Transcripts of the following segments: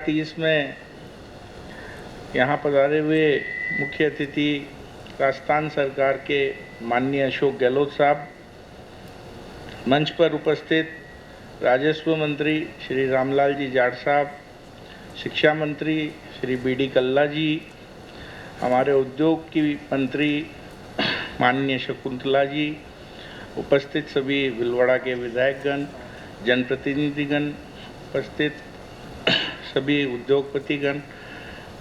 30 में यहाँ पधारे हुए मुख्य अतिथि राजस्थान सरकार के माननीय अशोक गहलोत साहब, मंच पर उपस्थित राजस्व मंत्री श्री रामलाल जी जाट साहब, शिक्षा मंत्री श्री बी.डी. कल्ला जी, हमारे उद्योग की मंत्री माननीय शकुंतला जी, उपस्थित सभी भिलवाड़ा के विधायकगण, जनप्रतिनिधिगण, उपस्थित सभी उद्योगपतिगण,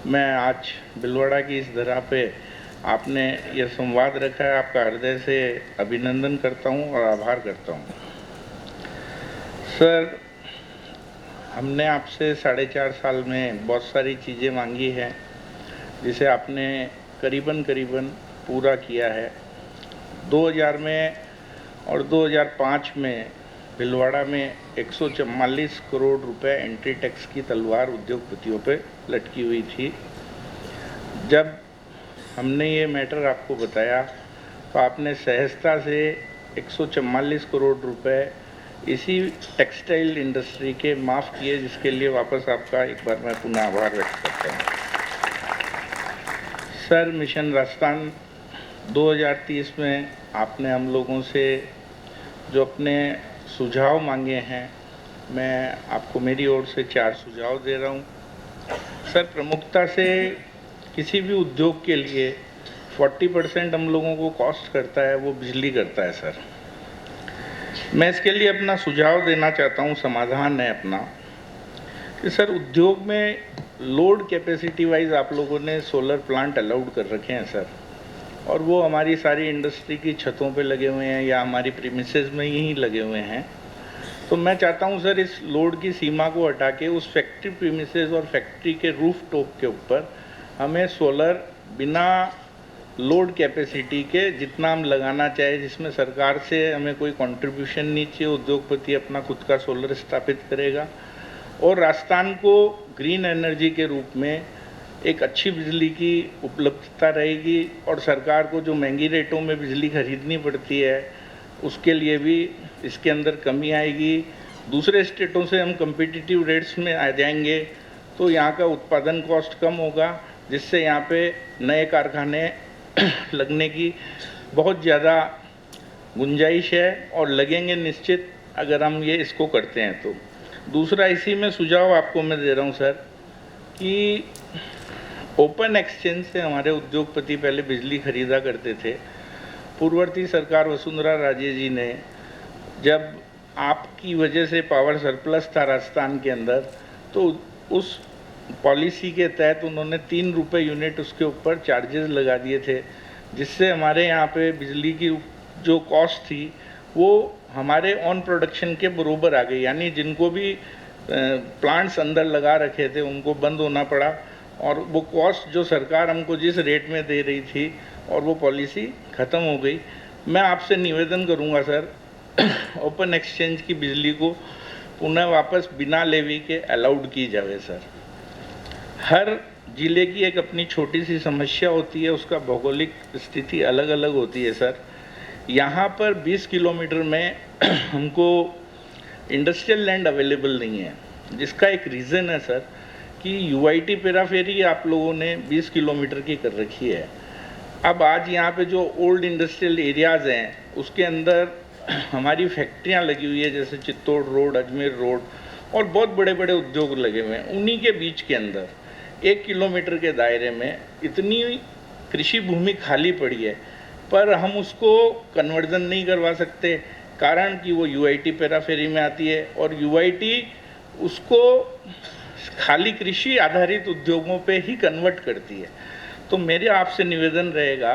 मैं आज भिलवाड़ा की इस धरा पे आपने यह संवाद रखा है, आपका हृदय से अभिनंदन करता हूं और आभार करता हूं। सर, हमने आपसे 4.5 साल में बहुत सारी चीज़ें मांगी हैं, जिसे आपने करीबन पूरा किया है। 2000 में और 2005 में भिलवाड़ा में 144 करोड़ रुपए एंट्री टैक्स की तलवार उद्योगपतियों पे लटकी हुई थी। जब हमने ये मैटर आपको बताया तो आपने सहजता से 144 करोड़ रुपए इसी टेक्सटाइल इंडस्ट्री के माफ़ किए, जिसके लिए वापस आपका एक बार मैं पुनः आभार व्यक्त करता हूँ। सर, मिशन राजस्थान 2030 में आपने हम लोगों से जो अपने सुझाव मांगे हैं, मैं आपको मेरी ओर से 4 सुझाव दे रहा हूं। सर, प्रमुखता से किसी भी उद्योग के लिए 40% हम लोगों को कॉस्ट करता है, वो बिजली करता है। सर, मैं इसके लिए अपना सुझाव देना चाहता हूं, समाधान है अपना कि सर, उद्योग में लोड कैपेसिटी वाइज आप लोगों ने सोलर प्लांट अलाउड कर रखे हैं सर, और वो हमारी सारी इंडस्ट्री की छतों पे लगे हुए हैं या हमारी प्रीमिसेस में ही लगे हुए हैं। तो मैं चाहता हूं सर, इस लोड की सीमा को हटा के उस फैक्ट्री प्रीमिसेस और फैक्ट्री के रूफ टॉप के ऊपर हमें सोलर बिना लोड कैपेसिटी के जितना हम लगाना चाहे, जिसमें सरकार से हमें कोई कंट्रीब्यूशन नहीं चाहिए, उद्योगपति अपना खुद का सोलर स्थापित करेगा और राजस्थान को ग्रीन एनर्जी के रूप में एक अच्छी बिजली की उपलब्धता रहेगी और सरकार को जो महंगी रेटों में बिजली खरीदनी पड़ती है, उसके लिए भी इसके अंदर कमी आएगी। दूसरे स्टेटों से हम कम्पिटिटिव रेट्स में आ जाएंगे तो यहाँ का उत्पादन कॉस्ट कम होगा, जिससे यहाँ पे नए कारखाने लगने की बहुत ज़्यादा गुंजाइश है और लगेंगे निश्चित, अगर हम ये इसको करते हैं तो। दूसरा, इसी में सुझाव आपको मैं दे रहा हूँ सर कि ओपन एक्सचेंज से हमारे उद्योगपति पहले बिजली खरीदा करते थे। पूर्ववर्ती सरकार वसुंधरा राजे जी ने, जब आपकी वजह से पावर सरप्लस था राजस्थान के अंदर, तो उस पॉलिसी के तहत उन्होंने 3 रुपये यूनिट उसके ऊपर चार्जेस लगा दिए थे, जिससे हमारे यहाँ पे बिजली की जो कॉस्ट थी वो हमारे ऑन प्रोडक्शन के बरोबर आ गई। यानी जिनको भी प्लांट्स अंदर लगा रखे थे उनको बंद होना पड़ा और वो कॉस्ट जो सरकार हमको जिस रेट में दे रही थी और वो पॉलिसी ख़त्म हो गई। मैं आपसे निवेदन करूंगा सर, ओपन एक्सचेंज की बिजली को पुनः वापस बिना लेवी के अलाउड की जाए सर। हर जिले की एक अपनी छोटी सी समस्या होती है, उसका भौगोलिक स्थिति अलग अलग होती है सर। यहाँ पर 20 किलोमीटर में हमको इंडस्ट्रियल लैंड अवेलेबल नहीं है, जिसका एक रीज़न है सर कि यूआईटी पेराफेरी आप लोगों ने 20 किलोमीटर की कर रखी है। अब आज यहाँ पे जो ओल्ड इंडस्ट्रियल एरियाज़ हैं उसके अंदर हमारी फैक्ट्रियाँ लगी हुई है, जैसे चित्तौड़ रोड, अजमेर रोड, और बहुत बड़े बड़े उद्योग लगे हुए हैं। उन्हीं के बीच के अंदर 1 किलोमीटर के दायरे में इतनी कृषि भूमि खाली पड़ी है, पर हम उसको कन्वर्जन नहीं करवा सकते, कारण कि वो यूआईटी पेराफेरी में आती है और यूआईटी उसको खाली कृषि आधारित उद्योगों पे ही कन्वर्ट करती है। तो मेरे आपसे निवेदन रहेगा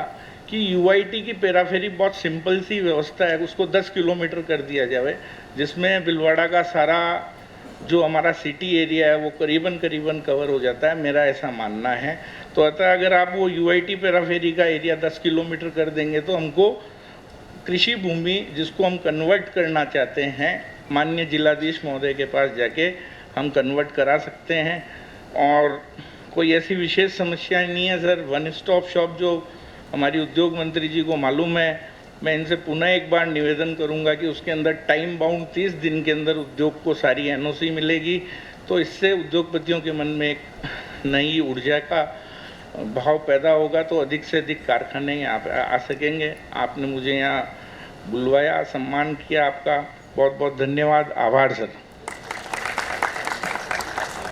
कि यूआईटी की पेराफेरी बहुत सिंपल सी व्यवस्था है, उसको 10 किलोमीटर कर दिया जाए, जिसमें भिलवाड़ा का सारा जो हमारा सिटी एरिया है वो करीबन कवर हो जाता है, मेरा ऐसा मानना है। तो अतः अगर आप वो यूआईटी पेराफेरी का एरिया 10 किलोमीटर कर देंगे तो हमको कृषि भूमि जिसको हम कन्वर्ट करना चाहते हैं, माननीय जिलाधीश महोदय के पास जाके हम कन्वर्ट करा सकते हैं और कोई ऐसी विशेष समस्या नहीं है सर। वन स्टॉप शॉप जो हमारी उद्योग मंत्री जी को मालूम है, मैं इनसे पुनः एक बार निवेदन करूंगा कि उसके अंदर टाइम बाउंड 30 दिन के अंदर उद्योग को सारी एनओसी मिलेगी, तो इससे उद्योगपतियों के मन में एक नई ऊर्जा का भाव पैदा होगा, तो अधिक से अधिक कारखाने यहाँ पे आ सकेंगे। आपने मुझे यहाँ बुलवाया, सम्मान किया, आपका बहुत बहुत धन्यवाद, आभार सर।